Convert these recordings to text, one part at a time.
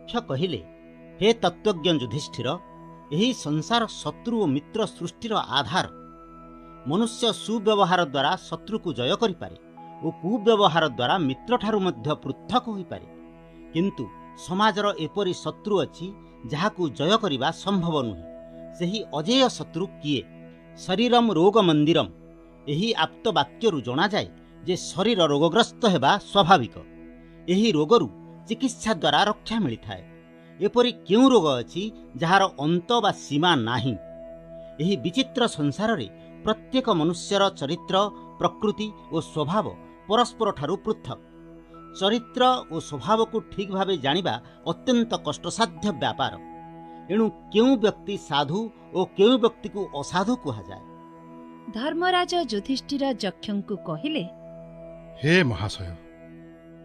ଯକ୍ଷ କହିଲେ, ହେ ତତ୍ତ୍ୱଜ୍ଞ ଯୁଧିଷ୍ଠିର, ଏହି ସଂସାର ଶତ୍ରୁ ଓ ମିତ୍ର ସୃଷ୍ଟିର ଆଧାର। ମନୁଷ୍ୟ ସୁବ୍ୟବହାର ଦ୍ୱାରା ଶତ୍ରୁକୁ ଜୟ କରିପାରେ ଓ କୁବ୍ୟବହାର ଦ୍ୱାରା ମିତ୍ରଠାରୁ ମଧ୍ୟ ପୃଥକ ହୋଇପାରେ। କିନ୍ତୁ ସମାଜର ଏପରି ଶତ୍ରୁ ଅଛି ଯାହାକୁ ଜୟ କରିବା ସମ୍ଭବ ନୁହେଁ। ସେହି ଅଜେୟ ଶତ୍ରୁ କିଏ? ଶରୀରମ୍ ରୋଗ ମନ୍ଦିରମ୍। ଏହି ଆପ୍ତ ବାକ୍ୟରୁ ଜଣାଯାଏ ଯେ ଶରୀର ରୋଗଗ୍ରସ୍ତ ହେବା ସ୍ୱାଭାବିକ। ଏହି ରୋଗରୁ ଚିକିତ୍ସା ଦ୍ୱାରା ରକ୍ଷା ମିଳିଥାଏ। ଏପରି କେଉଁ ରୋଗ ଅଛି ଯାହାର ଅନ୍ତ ବା ସୀମା ନାହିଁ? ଏହି ବିଚିତ୍ର ସଂସାରରେ ପ୍ରତ୍ୟେକ ମନୁଷ୍ୟର ଚରିତ୍ର, ପ୍ରକୃତି ଓ ସ୍ୱଭାବ ପରସ୍ପରଠାରୁ ପୃଥକ୍। ଚରିତ୍ର ଓ ସ୍ୱଭାବକୁ ଠିକ୍ ଭାବେ ଜାଣିବା ଅତ୍ୟନ୍ତ କଷ୍ଟସାଧ୍ୟ ବ୍ୟାପାର। ଏଣୁ କେଉଁ ବ୍ୟକ୍ତି ସାଧୁ ଓ କେଉଁ ବ୍ୟକ୍ତିକୁ ଅସାଧୁ କୁହାଯାଏ? ଧର୍ମରାଜ ଯୁଧିଷ୍ଠିର ଯକ୍ଷଙ୍କୁ କହିଲେ, ହେ ମହାଶୟ,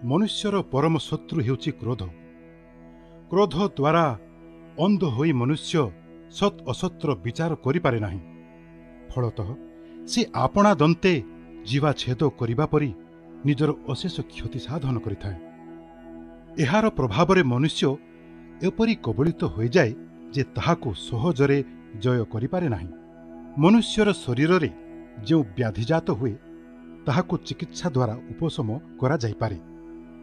ମନୁଷ୍ୟର ପରମ ଶତ୍ରୁ ହେଉଛି କ୍ରୋଧ। କ୍ରୋଧ ଦ୍ୱାରା ଅନ୍ଧ ହୋଇ ମନୁଷ୍ୟ ସତ୍ ଅସତ୍ର ବିଚାର କରିପାରେ ନାହିଁ। ଫଳତଃ ସେ ଆପଣା ଦନ୍ତେ ଜିବା ଛେଦ କରିବା ପରି ନିଜର ଅଶେଷ କ୍ଷତି ସାଧନ କରିଥାଏ। ଏହାର ପ୍ରଭାବରେ ମନୁଷ୍ୟ ଏପରି କବଳିତ ହୋଇଯାଏ ଯେ ତାହାକୁ ସହଜରେ ଜୟ କରିପାରେ ନାହିଁ। ମନୁଷ୍ୟର ଶରୀରରେ ଯେଉଁ ବ୍ୟାଧିଜାତ ହୁଏ ତାହାକୁ ଚିକିତ୍ସା ଦ୍ୱାରା ଉପଶମ କରାଯାଇପାରେ।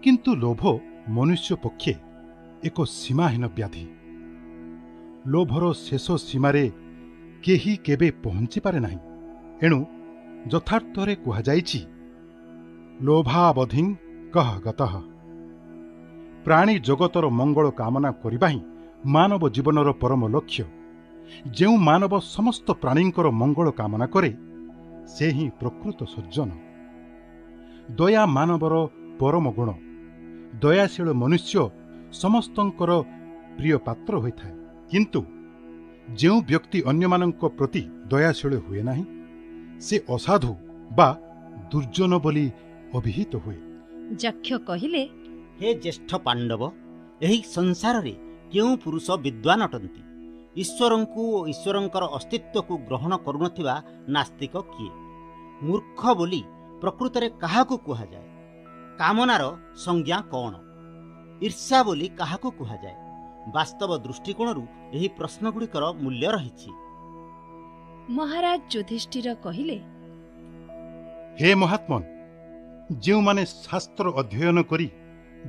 କିନ୍ତୁ ଲୋଭ ମନୁଷ୍ୟ ପକ୍ଷେ ଏକ ସୀମାହୀନ ବ୍ୟାଧି। ଲୋଭର ଶେଷ ସୀମାରେ କେହି କେବେ ପହଞ୍ଚିପାରେ ନାହିଁ। ଏଣୁ ଯଥାର୍ଥରେ କୁହାଯାଇଛି, ଲୋଭାବଧିଂ କଃ ଗତଃ। ପ୍ରାଣୀ ଜଗତର ମଙ୍ଗଳ କାମନା କରିବା ହିଁ ମାନବ ଜୀବନର ପରମ ଲକ୍ଷ୍ୟ। ଯେଉଁ ମାନବ ସମସ୍ତ ପ୍ରାଣୀଙ୍କର ମଙ୍ଗଳ କାମନା କରେ ସେ ହିଁ ପ୍ରକୃତ ସଜ୍ଜନ। ଦୟା ମାନବର ପରମ ଗୁଣ। ଦୟାଶୀଳ ମନୁଷ୍ୟ ସମସ୍ତଙ୍କର ପ୍ରିୟ ପାତ୍ର ହୋଇଥାଏ। କିନ୍ତୁ ଯେଉଁ ବ୍ୟକ୍ତି ଅନ୍ୟମାନଙ୍କ ପ୍ରତି ଦୟାଶୀଳ ହୁଏ ନାହିଁ ସେ ଅସାଧୁ ବା ଦୁର୍ଜନ ବୋଲି ଅଭିହିତ ହୁଏ। ଯକ୍ଷ କହିଲେ, ହେ ଜ୍ୟେଷ୍ଠ ପାଣ୍ଡବ, ଏହି ସଂସାରରେ କେଉଁ ପୁରୁଷ ବିଦ୍ୱାନ ଅଟନ୍ତି? ଈଶ୍ୱରଙ୍କୁ ଓ ଈଶ୍ୱରଙ୍କର ଅସ୍ତିତ୍ୱକୁ ଗ୍ରହଣ କରୁନଥିବା ନାସ୍ତିକ କିଏ? ମୂର୍ଖ ବୋଲି ପ୍ରକୃତରେ କାହାକୁ କୁହାଯାଏ? କାମନାର ସଂଜ୍ଞା କ'ଣ? ଈର୍ଷା ବୋଲି କାହାକୁ କୁହାଯାଏ? ବାସ୍ତବ ଦୃଷ୍ଟିକୋଣରୁ ଏହି ପ୍ରଶ୍ନଗୁଡ଼ିକର ମୂଲ୍ୟ ରହିଛି। ମହାରାଜ ଯୁଧିଷ୍ଠିର କହିଲେ, ହେ ମହାତ୍ମନ୍, ଯେଉଁମାନେ ଶାସ୍ତ୍ର ଅଧ୍ୟୟନ କରି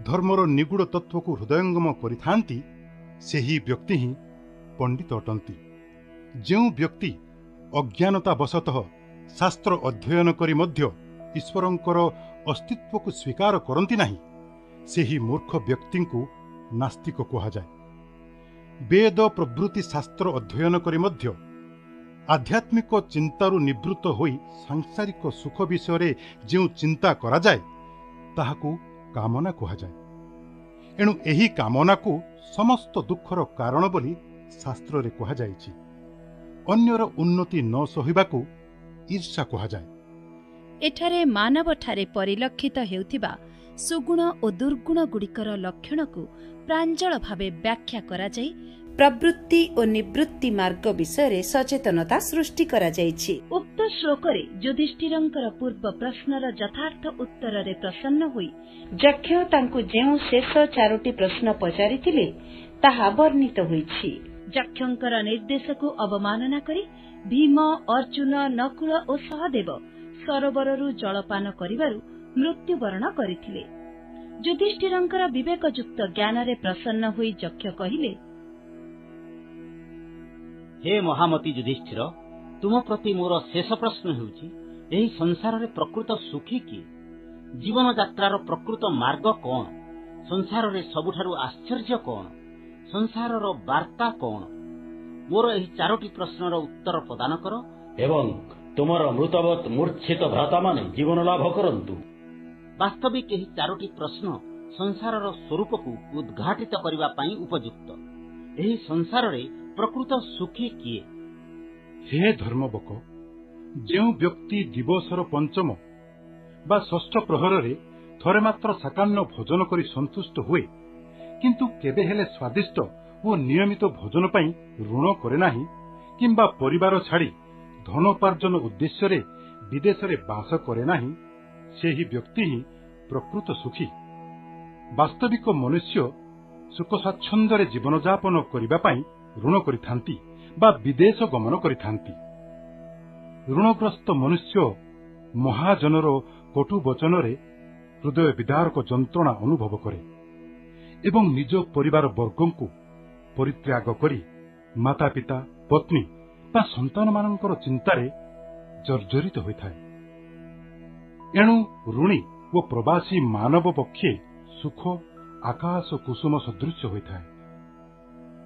ଧର୍ମର ନିଗୁଢ଼ ତତ୍ତ୍ୱକୁ ହୃଦୟଙ୍ଗମ କରିଥାନ୍ତି ସେହି ବ୍ୟକ୍ତି ହିଁ ପଣ୍ଡିତ ଅଟନ୍ତି। ଯେଉଁ ବ୍ୟକ୍ତି ଅଜ୍ଞାନତାବଶତଃ ଶାସ୍ତ୍ର ଅଧ୍ୟୟନ କରି ମଧ୍ୟ ଈଶ୍ୱରଙ୍କର ଅସ୍ତିତ୍ୱକୁ ସ୍ୱୀକାର କରନ୍ତି ନାହିଁ ସେହି ମୂର୍ଖ ବ୍ୟକ୍ତିଙ୍କୁ ନାସ୍ତିକ କୁହାଯାଏ। ବେଦ ପ୍ରଭୃତି ଶାସ୍ତ୍ର ଅଧ୍ୟୟନ କରି ମଧ୍ୟ ଆଧ୍ୟାତ୍ମିକ ଚିନ୍ତାରୁ ନିବୃତ୍ତ ହୋଇ ସାଂସାରିକ ସୁଖ ବିଷୟରେ ଯେଉଁ ଚିନ୍ତା କରାଯାଏ ତାହାକୁ କାମନା କୁହାଯାଏ। ଏଣୁ ଏହି କାମନାକୁ ସମସ୍ତ ଦୁଃଖର କାରଣ ବୋଲି ଶାସ୍ତ୍ରରେ କୁହାଯାଇଛି। ଅନ୍ୟର ଉନ୍ନତି ନ ସହିବାକୁ ଈର୍ଷା କୁହାଯାଏ। ଏଠାରେ ମାନବଠାରେ ପରିଲକ୍ଷିତ ହେଉଥିବା ସୁଗୁଣ ଓ ଦୁର୍ଗୁଣ ଗୁଡ଼ିକର ଲକ୍ଷଣକୁ ପ୍ରାଞ୍ଜଳ ଭାବେ ବ୍ୟାଖ୍ୟା କରାଯାଇ ପ୍ରବୃତ୍ତି ଓ ନିବୃତ୍ତି ମାର୍ଗ ବିଷୟରେ ସଚେତନତା ସୃଷ୍ଟି କରାଯାଇଛି। ଉକ୍ତ ଶ୍ଲୋକରେ ଯୁଧିଷ୍ଠିରଙ୍କର ପୂର୍ବ ପ୍ରଶ୍ନର ଯଥାର୍ଥ ଉତ୍ତରରେ ପ୍ରସନ୍ନ ହୋଇ ଯକ୍ଷ ତାଙ୍କୁ ଯେଉଁ ଶେଷ 4ଟି ପ୍ରଶ୍ନ ପଚାରିଥିଲେ ତାହା ବର୍ଣ୍ଣିତ ହୋଇଛି। ଯକ୍ଷଙ୍କର ନିର୍ଦ୍ଦେଶକୁ ଅବମାନନା କରି ଭୀମ, ଅର୍ଜୁନ, ନକୁଳ ଓ ସହଦେବ ସରୋବରରୁ ଜଳପାନ କରିବାରୁ ମୃତ୍ୟୁବରଣ କରିଥିଲେ। ଯୁଧିଷ୍ଠିରଙ୍କର ବିବେକଯୁକ୍ତ ଜ୍ଞାନରେ ପ୍ରସନ୍ନ ହୋଇ ଯକ୍ଷ କହିଲେ, ହେ ମହାମତି ଯୁଧିଷ୍ଠିର, ତୁମ ପ୍ରତି ମୋର ଶେଷ ପ୍ରଶ୍ନ ହେଉଛି, ଏହି ସଂସାରରେ ପ୍ରକୃତ ସୁଖୀ କିଏ? ଜୀବନଯାତ୍ରାର ପ୍ରକୃତ ମାର୍ଗ କ'ଣ? ସଂସାରରେ ସବୁଠାରୁ ଆଶ୍ଚର୍ଯ୍ୟ କ'ଣ? ସଂସାରର ବାର୍ତ୍ତା କ'ଣ? ମୋର ଏହି 4ଟି ପ୍ରଶ୍ନର ଉତ୍ତର ପ୍ରଦାନ କର ଏବଂ ତୁମର ମୃତବତ୍ ମୂର୍ଚ୍ଛିତ ଭ୍ରାତାମାନେ ଜୀବନ ଲାଭ କରନ୍ତୁ। ବାସ୍ତବିକ ଏହି 4ଟି ପ୍ରଶ୍ନ ସଂସାରର ସ୍ୱରୂପକୁ ଉଦ୍ଘାଟିତ କରିବା ପାଇଁ ଉପଯୁକ୍ତ। ଏହି ସଂସାରରେ ପ୍ରକୃତ ସୁଖୀ କିଏ? ହେ ଧର୍ମବକ, ଯେଉଁ ବ୍ୟକ୍ତି ଦିବସର ପଞ୍ଚମ ବା ଷଷ୍ଠ ପ୍ରହରରେ ଥରେ ମାତ୍ର ସାକାନ୍ନ ଭୋଜନ କରି ସନ୍ତୁଷ୍ଟ ହୁଏ କିନ୍ତୁ କେବେ ହେଲେ ସ୍ୱାଦିଷ୍ଟ ଓ ନିୟମିତ ଭୋଜନ ପାଇଁ ଋଣ କରେ ନାହିଁ କିମ୍ବା ପରିବାର ଛାଡ଼ି ଧନୋପାର୍ଜନ ଉଦ୍ଦେଶ୍ୟରେ ବିଦେଶରେ ବାସ କରେ ନାହିଁ, ସେହି ବ୍ୟକ୍ତି ହିଁ ପ୍ରକୃତ ସୁଖୀ। ବାସ୍ତବିକ ମନୁଷ୍ୟ ସୁଖ ସ୍ୱାଚ୍ଛନ୍ଦ୍ୟରେ ଜୀବନଯାପନ କରିବା ପାଇଁ ଋଣ କରିଥାନ୍ତି ବା ବିଦେଶ ଗମନ କରିଥାନ୍ତି। ଋଣଗ୍ରସ୍ତ ମନୁଷ୍ୟ ମହାଜନର କଟୁ ବଚନରେ ହୃଦୟ ବିଦାରକ ଯନ୍ତ୍ରଣା ଅନୁଭବ କରେ ଏବଂ ନିଜ ପରିବାର ବର୍ଗଙ୍କୁ ପରିତ୍ୟାଗ କରି ମାତା ପିତା, ପତ୍ନୀ ବା ସନ୍ତାନମାନଙ୍କର ଚିନ୍ତାରେ ଜର୍ଜରିତ ହୋଇଥାଏ। ଏଣୁ ଋଣୀ ଓ ପ୍ରବାସୀ ମାନବ ପକ୍ଷେ ସୁଖ ଆକାଶ କୁସୁମ ସଦୃଶ୍ୟ ହୋଇଥାଏ।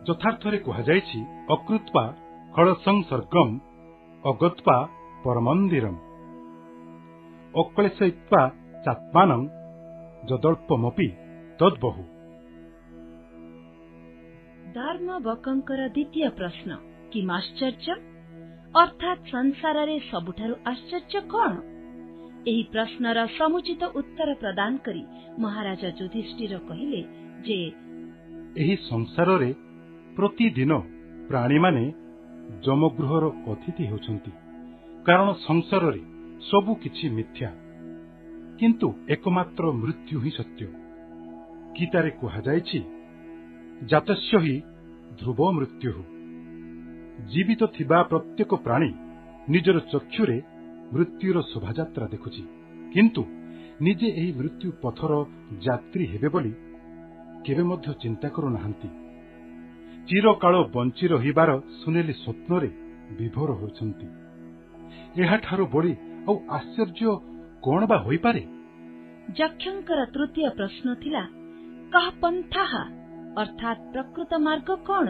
ଯଥାର୍ଥରେ କୁହାଯାଇଛି, ଅକୃତ୍ବା ଖଳସଂ ସ୍ୱର୍ଗମ୍ ଅଗତ୍ବା ପରମନ୍ଦିରମ୍ ଅକ୍ଳେଶୟିତ୍ବା ଚାତ୍ମାନଂ ଯଦଳ୍ପମପି ତଦ୍ବହୁ। ଧର୍ମବକଙ୍କର ଦ୍ୱିତୀୟ ପ୍ରଶ୍ନ, କିମ୍ ଆଶ୍ଚର୍ଯ୍ୟ, ଅର୍ଥାତ୍ ସଂସାରରେ ସବୁଠାରୁ ଆଶ୍ଚର୍ଯ୍ୟ କଣ? ଏହି ପ୍ରଶ୍ନର ସମୁଚିତ ଉତ୍ତର ପ୍ରଦାନ କରି ମହାରାଜା ଯୁଧିଷ୍ଠିର କହିଲେ ଯେ ଏହି ସଂସାରରେ ପ୍ରତିଦିନ ପ୍ରାଣୀମାନେ ଯମଗୃହର ଅତିଥି ହେଉଛନ୍ତି, କାରଣ ସଂସାରରେ ସବୁ କିଛି ମିଥ୍ୟା, କିନ୍ତୁ ଏକମାତ୍ର ମୃତ୍ୟୁ ହିଁ ସତ୍ୟ। ଗୀତାରେ କୁହାଯାଇଛି, ଜାତସ୍ୟ ହି ଧ୍ରୁବ ମୃତ୍ୟୁ। ଜୀବିତ ଥିବା ପ୍ରତ୍ୟେକ ପ୍ରାଣୀ ନିଜର ଚକ୍ଷୁରେ ମୃତ୍ୟୁର ଶୋଭାଯାତ୍ରା ଦେଖୁଛି, କିନ୍ତୁ ନିଜେ ଏହି ମୃତ୍ୟୁ ପଥର ଯାତ୍ରୀ ହେବେ ବୋଲି କେବେ ମଧ୍ୟ ଚିନ୍ତା କରୁନାହାନ୍ତି। ଚିରକାଳ ବଞ୍ଚି ରହିବାର ସୁନେଲି ସ୍ୱପ୍ନରେ ବିଭୋର ହେଉଛନ୍ତି। ଏହାଠାରୁ ବଳି ଆଉ ଆଶ୍ଚର୍ଯ୍ୟ କଣ ବା ହୋଇପାରେ? ଯକ୍ଷଙ୍କର ତୃତୀୟ ପ୍ରଶ୍ନ ଥିଲା, କଃ ପନ୍ଥାଃ, ଅର୍ଥାତ୍ ପ୍ରକୃତ ମାର୍ଗ କଣ?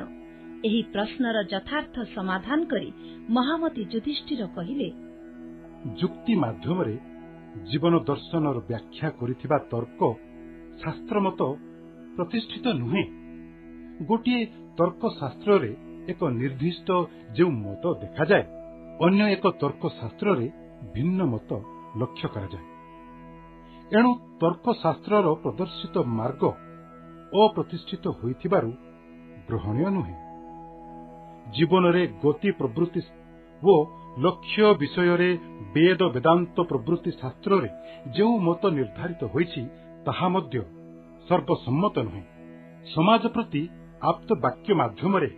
ଏହି ପ୍ରଶ୍ନର ଯଥାର୍ଥ ସମାଧାନ କରି ମହାମତି ଯୁଧିଷ୍ଠିର କହିଲେ, ଯୁକ୍ତି ମାଧ୍ୟମରେ ଜୀବନ ଦର୍ଶନର ବ୍ୟାଖ୍ୟା କରିଥିବା ତର୍କ ଶାସ୍ତ୍ରମତ ପ୍ରତିଷ୍ଠିତ ନୁହେଁ। ଗୋଟିଏ ତର୍କଶାସ୍ତ୍ରରେ ଏକ ନିର୍ଦ୍ଦିଷ୍ଟ ଯେଉଁ ମତ ଦେଖାଯାଏ, ଅନ୍ୟ ଏକ ତର୍କଶାସ୍ତ୍ରରେ ଭିନ୍ନ ମତ ଲକ୍ଷ୍ୟ କରାଯାଏ। ଏଣୁ ତର୍କଶାସ୍ତ୍ରର ପ୍ରଦର୍ଶିତ ମାର୍ଗ ଅପ୍ରତିଷ୍ଠିତ ହୋଇଥିବାରୁ ଗ୍ରହଣୀୟ ନୁହେଁ। ଜୀବନରେ ଗତି ପ୍ରବୃତ୍ତି ଓ ଲକ୍ଷ୍ୟ ବିଷୟରେ ବେଦ ବେଦାନ୍ତ ପ୍ରବୃତ୍ତି ଶାସ୍ତ୍ରରେ ଯେଉଁ ମତ ନିର୍ଦ୍ଧାରିତ ହୋଇଛି, ତାହା ମଧ୍ୟ ସର୍ବସମ୍ମତ ନୁହେଁ। ସମାଜ ପ୍ରତି ଆପ୍ତ ବାକ୍ୟ ମାଧ୍ୟମରେ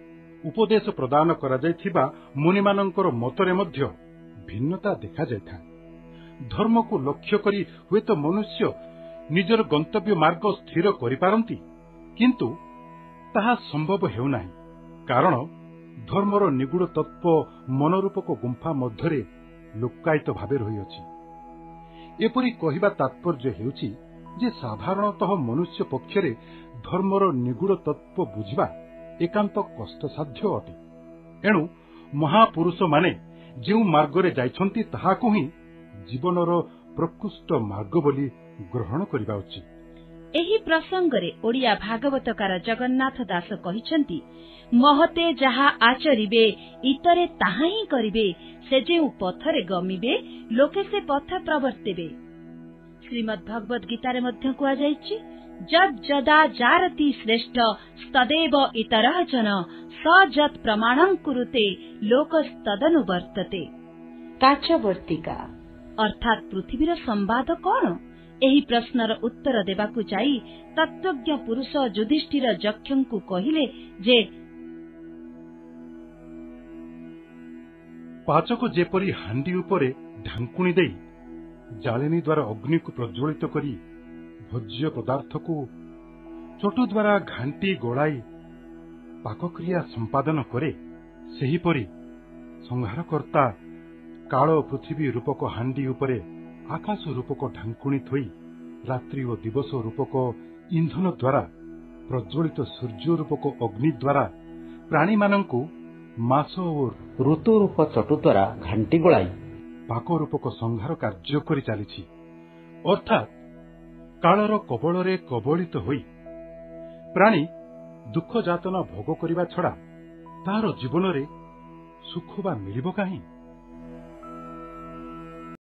ଉପଦେଶ ପ୍ରଦାନ କରାଯାଇଥିବା ମୁନିମାନଙ୍କର ମତରେ ମଧ୍ୟ ଭିନ୍ନତା ଦେଖାଯାଇଥାଏ। ଧର୍ମକୁ ଲକ୍ଷ୍ୟ କରି ହୁଏତ ମନୁଷ୍ୟ ନିଜର ଗନ୍ତବ୍ୟ ମାର୍ଗ ସ୍ଥିର କରିପାରନ୍ତି, କିନ୍ତୁ ତାହା ସମ୍ଭବ ହେଉନାହିଁ, କାରଣ ଧର୍ମର ନିଗୁଡ ତତ୍ତ୍ୱ ମନୋରୂପକ ଗୁମ୍ଫା ମଧ୍ୟରେ ଲୁକ୍କାୟିତ ଭାବେ ରହିଅଛି। ଏପରି କହିବା ତାତ୍ପର୍ଯ୍ୟ ହେଉଛି ଯେ ସାଧାରଣତଃ ମନୁଷ୍ୟ ପକ୍ଷରେ ଧର୍ମର ନିଗୁଡ ତତ୍ତ୍ୱ ବୁଝିବା ଏକାନ୍ତ କଷ୍ଟସାଧ୍ୟ ଅଟେ। ଏଣୁ ମହାପୁରୁଷମାନେ ଯେଉଁ ମାର୍ଗରେ ଯାଇଛନ୍ତି, ତାହାକୁ ହିଁ ଜୀବନର ପ୍ରକୃଷ୍ଟ ମାର୍ଗ ବୋଲି ଗ୍ରହଣ କରିବା ଉଚିତ। ଏହି ପ୍ରସଙ୍ଗରେ ଓଡ଼ିଆ ଭାଗବତକାର ଜଗନ୍ନାଥ ଦାସ କହିଛନ୍ତି, ମହତେ ଯାହା ଆଚରିବେ ଇତରେ ତାହା ହିଁ କରିବେ, ସେ ଯେଉଁ ପଥରେ ଗମିବେ ଲୋକେ ସେ ପଥ ପ୍ରବର୍ତ୍ତିବେ। ଶ୍ରୀମଦ୍ ଭଗବତ ଗୀତାରେ ମଧ୍ୟ କୁହାଯାଇଛି, ଯଦ୍ ଯଦା ଜାରତି ଶ୍ରେଷ୍ଠ ତଦେବ ଇତରଃ ଜନ ସ ଯତ୍ ପ୍ରମାଣଂ କୁରୁତେ ଲୋକସ୍ତଦନୁବର୍ତ୍ତତେ। କାଚବର୍ତ୍ତିକା ଅର୍ଥାତ୍ ପୃଥିବୀର ସମ୍ବାଦ କଣ? ଏହି ପ୍ରଶ୍ନର ଉତ୍ତର ଦେବାକୁ ଯାଇ ତତ୍ତ୍ୱଜ୍ଞ ପୁରୁଷ ଯୁଧିଷ୍ଠିର ଯକ୍ଷଙ୍କୁ କହିଲେ ଯେ ପାଚକ ଯେପରି ହାଣ୍ଡି ଉପରେ ଢାଙ୍କୁଣି ଦେଇ ଜାଳେଣୀ ଦ୍ୱାରା ଅଗ୍ନିକୁ ପ୍ରଜ୍ୱଳିତ କରି ଭୋଜ୍ୟ ପଦାର୍ଥକୁ ଚଟୁ ଦ୍ୱାରା ଘାଣ୍ଟି ଗୋଳାଇ ପାକକ୍ରିୟା ସମ୍ପାଦନ କରେ, ସେହିପରି ସଂହାରକର୍ତ୍ତା କାଳ ପୃଥିବୀ ରୂପକ ହାଣ୍ଡି ଉପରେ ଆକାଶ ରୂପକ ଢାଙ୍କୁଣି ଥୋଇ ରାତ୍ରି ଓ ଦିବସ ରୂପକ ଇନ୍ଧନ ଦ୍ୱାରା ପ୍ରଜ୍ୱଳିତ ସୂର୍ଯ୍ୟ ରୂପକ ଅଗ୍ନି ଦ୍ୱାରା ପ୍ରାଣୀମାନଙ୍କୁ ମାସ ଓ ଋତୁ ରୂପ ଚଟୁ ଦ୍ୱାରା ଘାଣ୍ଟି ଗୋଳାଇ ପାକ ରୂପକ ସଂହାର କାର୍ଯ୍ୟ କରି ଚାଲିଛି। ଅର୍ଥାତ୍ କାଳର କବଳରେ କବଳିତ ହୋଇ ପ୍ରାଣୀ ଦୁଃଖ ଯାତନା ଭୋଗ କରିବା ଛଡ଼ା ତାହାର ଜୀବନରେ ସୁଖ ବା ମିଳିବ କାହିଁ?